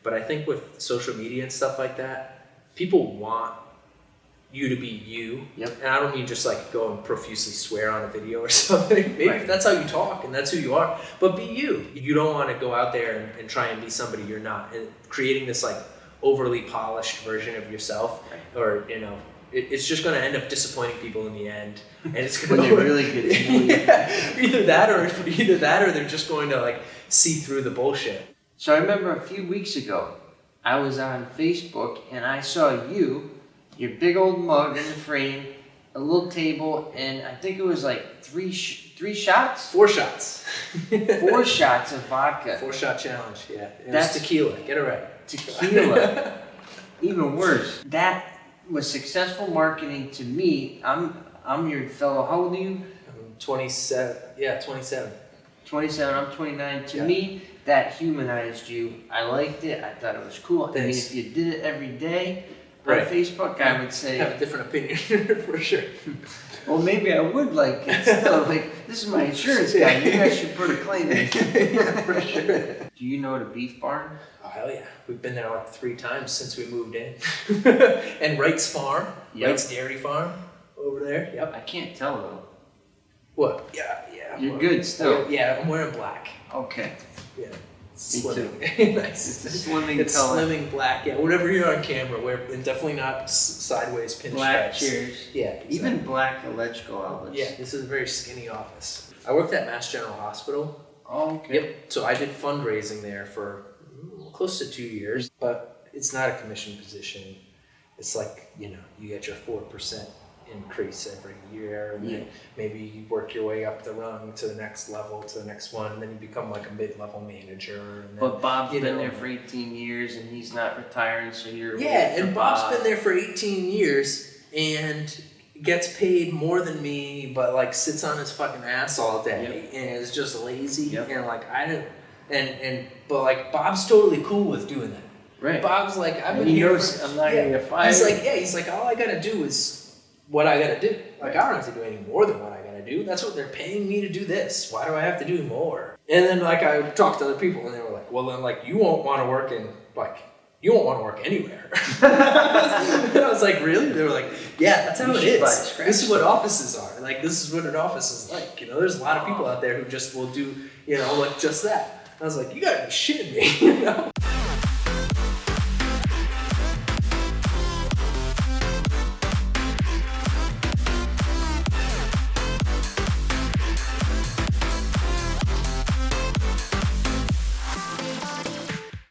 But I think with social media and stuff like that, people want you to be you. Yep. And I don't mean just like go and profusely swear on a video or something. Maybe Right. if that's how you talk and that's who you are, but be you. You don't want to go out there and try and be somebody you're not, and creating this like overly polished version of yourself, Right. or it's just going to end up disappointing people in the end, and it's going When they really get to know you. yeah, either that or they're just going to like see through the bullshit. So I remember a few weeks ago, I was on Facebook and I saw you, your big old mug in the frame, a little table, and I think it was like three shots? 4 shots. 4 shots of vodka. 4-shot challenge, yeah. That's tequila, get it right. Tequila. Even worse. That was successful marketing to me. I'm your fellow, how old are you? I'm 27, yeah, 27. 27, I'm 29. To Yeah. me, that humanized you. I liked it. I thought it was cool. I mean, Thanks. if you did it every day on Right. Facebook, I would say, I have a different opinion for sure. well, maybe I would like it still. Like, this is my insurance guy. Maybe I should put a claim in. Yeah, for sure. Do you know the beef barn? Oh, hell yeah. We've been there like 3 times since we moved in. And Wright's Farm, Yep. Wright's Dairy Farm over there. Yep. I can't tell though. What? Yeah. You're good still. Yeah, I'm wearing black. Okay. Yeah. Me Slimming. Nice. It's a slimming It's color. slimming black. Yeah, whatever you're on camera, and definitely not sideways pinstripes. Black chairs. Yeah. Exactly. Even black electrical outlets. Yeah, this is a very skinny office. I worked at Mass General Hospital. Oh, okay. Yep. So I did fundraising there for close to 2 years, but it's not a commission position. It's like, you get your 4% increase every year, and then maybe you work your way up the rung to the next level, to the next one, and then you become like a mid-level manager. And then, But Bob's been there for 18 years and he's not retiring, so you're yeah, waiting and for Bob's Bob. been there for 18 years and gets paid more than me, but like sits on his fucking ass all day and is just lazy. Yep. And like I don't, but like Bob's totally cool with doing that. Right. Bob's like, I've And been he here knows for, I'm not gonna get fired. He's like, all I gotta do is what I gotta do. Like I don't have to do any more than what I gotta do. That's what they're paying me to do this. Why do I have to do more? And then like I talked to other people and they were like, well then like you won't want to work anywhere. And I was like, really? They were like, yeah, that's how it is. This is what offices are. Like this is what an office is like. There's a lot of people out there who just will do, like just that. I was like, you gotta be shitting me,